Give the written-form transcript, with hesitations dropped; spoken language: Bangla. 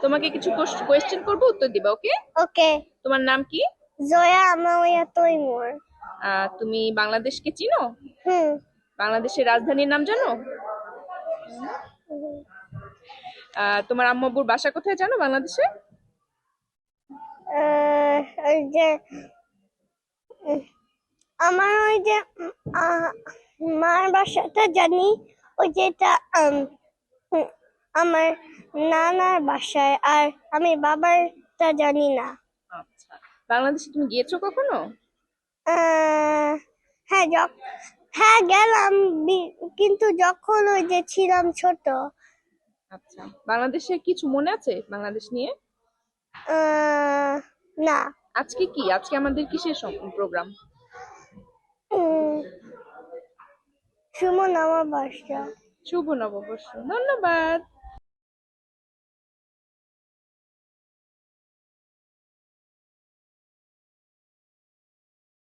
তোমাকে কিছু কোয়েশ্চেন করবো, উত্তর দিবা, ওকে? ওকে। তোমার নাম কি? জয়া আমাউয়া তৈমুর। তুমি বাংলাদেশকে চিনো? হুম। বাংলাদেশের রাজধানীর নাম জানো? তোমার আম্মু আব্বুর বাসা কোথায় জানো বাংলাদেশে? ওই যে উম, আমার ওই যে মার বাসাটা জানি, ওই যেটা উম, আমার নানার বাসায়, আর আমি বাবারটা জানি না। আচ্ছা, বাংলাদেশে তুমি গিয়েছো কখনো? আহ, হ্যাঁ হ্যাঁ গেলাম, কিন্তু যখন ওই যে ছিলাম ছোট। আচ্ছা, বাংলাদেশে কিছু মনে আছে বাংলাদেশ নিয়ে? আহ, না। আজকে কি, আজকে আমাদের কিসের প্রোগ্রাম? উম, সুমন আমার বাসা। শুভ নববর্ষ, ধন্যবাদ।